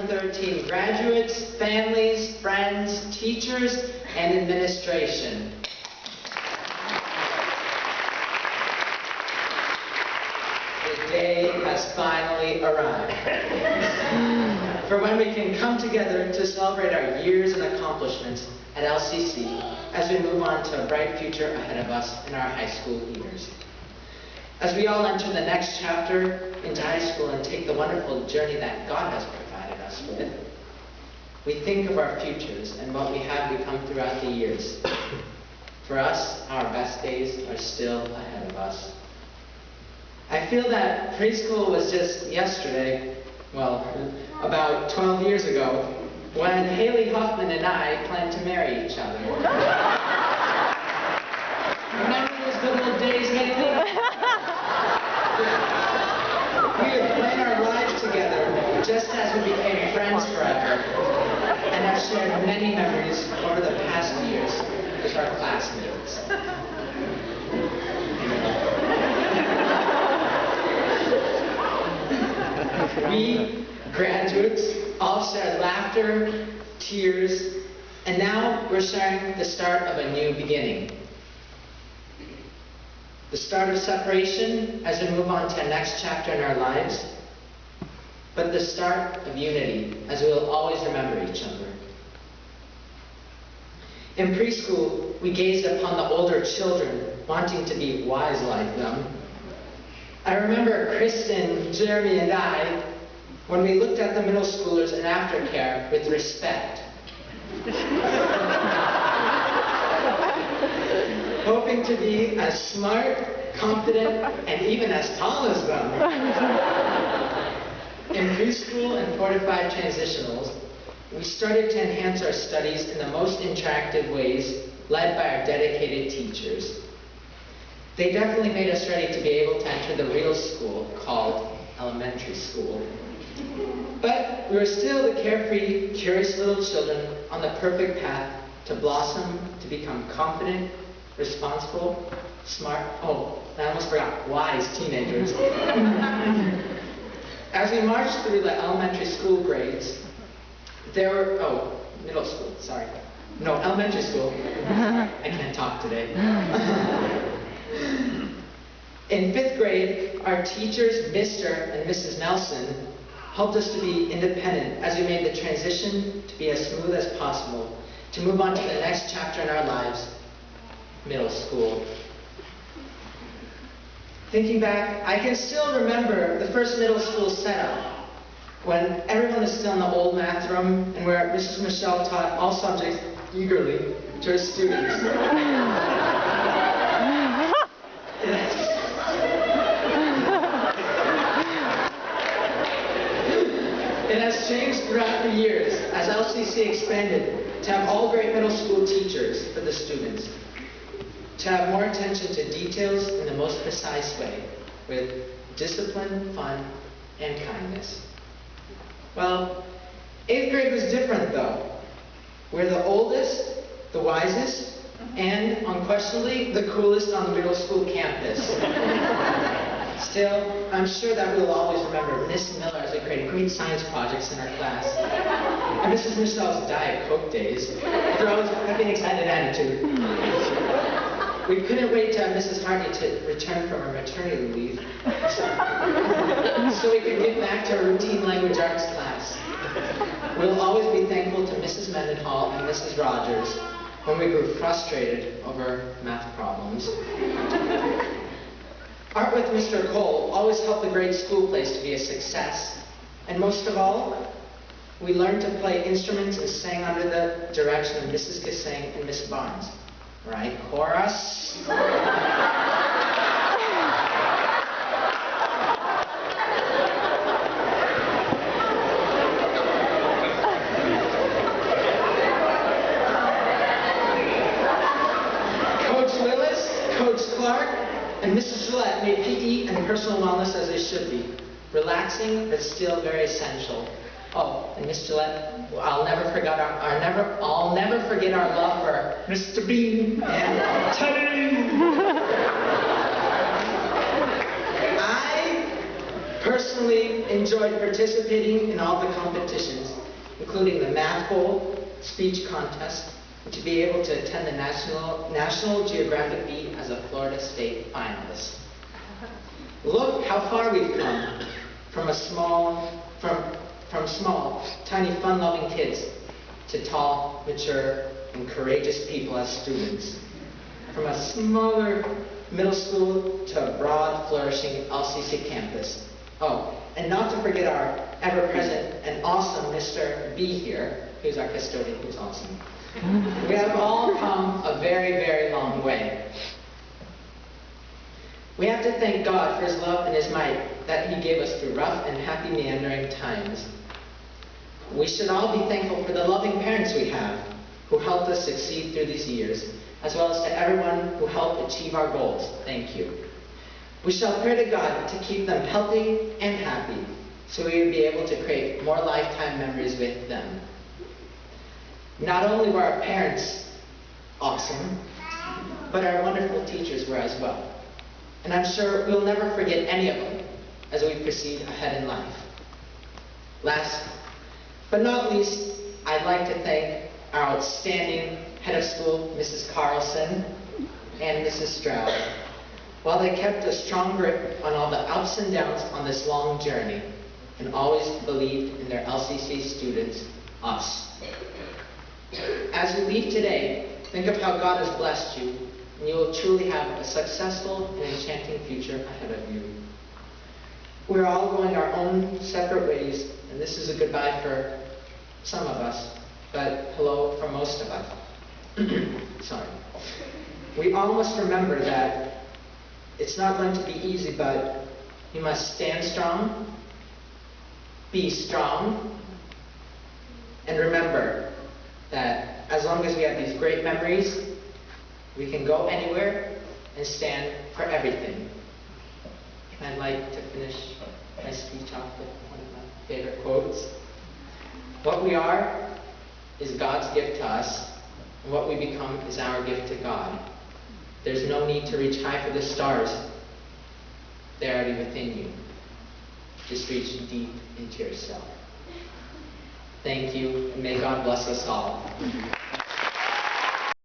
2013 graduates, families, friends, teachers, and administration. The day has finally arrived for when we can come together to celebrate our years and accomplishments at LCC as we move on to a bright future ahead of us in our high school years. As we all enter the next chapter into high school and take the wonderful journey that God has provided us with, we think of our futures and what we have become throughout the years. For us, our best days are still ahead of us. I feel that preschool was just yesterday, well, about 12 years ago, when Haley Huffman and I planned to marry each other. Remember those good old days, Haley? We would plan our lives together just as we became friends forever, and have shared many memories over the past years with our classmates. We, graduates, all shared laughter, tears, and now we're sharing the start of a new beginning. The start of separation as we move on to the next chapter in our lives, but the start of unity as we will always remember each other. In preschool, we gazed upon the older children, wanting to be wise like them. I remember Kristen, Jeremy, and I, when we looked at the middle schoolers in aftercare with respect. Hoping to be as smart, confident, and even as tall as them. In preschool and fortified transitionals, we started to enhance our studies in the most interactive ways, led by our dedicated teachers. They definitely made us ready to be able to enter the real school called elementary school. But we were still the carefree, curious little children on the perfect path to blossom, to become confident, responsible, smart, oh, I almost forgot, wise teenagers. As we marched through the elementary school grades, there were, middle school, sorry. No, elementary school. I can't talk today. In 5th grade, our teachers, Mr. and Mrs. Nelson, helped us to be independent as we made the transition to be as smooth as possible, to move on to the next chapter in our lives, middle school. Thinking back, I can still remember the first middle school setup, when everyone was still in the old math room and where Mrs. Michelle taught all subjects eagerly to her students. It has changed throughout the years as LCC expanded to have all great middle school teachers for the students, to have more attention to details in the most precise way, with discipline, fun, and kindness. Well, 8th grade was different though. We're the oldest, the wisest, and unquestionably the coolest on the middle school campus. Still, I'm sure that we'll always remember Miss Miller as we created great science projects in our class, and Mrs. Michelle's Diet Coke days, with her always happy and excited attitude. We couldn't wait to have Mrs. Hartley to return from her maternity leave so we could get back to our routine language arts class. We'll always be thankful to Mrs. Mendenhall and Mrs. Rogers when we grew frustrated over math problems. Art with Mr. Cole always helped the great school place to be a success. And most of all, we learned to play instruments and sang under the direction of Mrs. Kissing and Miss Barnes. Right, chorus? Coach Willis, Coach Clark, and Mrs. Gillette made PE and personal wellness as they should be. Relaxing, but still very essential. Oh, and Miss Gillette, I'll never forget I'll never forget our love for Mr. Bean and Teddy. I personally enjoyed participating in all the competitions including the Math Bowl, speech contest, and to be able to attend the National Geographic Beat as a Florida State finalist. Look how far we've come from small, tiny, fun-loving kids to tall, mature, and courageous people as students. From a smaller middle school to a broad, flourishing LCC campus. Oh, and not to forget our ever-present and awesome Mr. B here, who's our custodian, who's awesome. We have all come a very, very long way. We have to thank God for His love and His might that He gave us through rough and happy meandering times. We should all be thankful for the loving parents we have who helped us succeed through these years, as well as to everyone who helped achieve our goals. Thank you. We shall pray to God to keep them healthy and happy, so we will be able to create more lifetime memories with them. Not only were our parents awesome, but our wonderful teachers were as well. And I'm sure we'll never forget any of them as we proceed ahead in life. Last but not least, I'd like to thank our outstanding head of school, Mrs. Carlson, and Mrs. Stroud, while they kept a strong grip on all the ups and downs on this long journey and always believed in their LCC students, us. As we leave today, think of how God has blessed you, and you will truly have a successful and enchanting future ahead of you. We're all going our own separate ways, and this is a goodbye for some of us, but hello for most of us. Sorry. We all must remember that it's not going to be easy, but you must stand strong, be strong, and remember that as long as we have these great memories, we can go anywhere and stand for everything. And I'd like to finish my speech off with one of my favorite quotes. What we are is God's gift to us, and what we become is our gift to God. There's no need to reach high for the stars. They're already within you. Just reach deep into yourself. Thank you, and may God bless us all.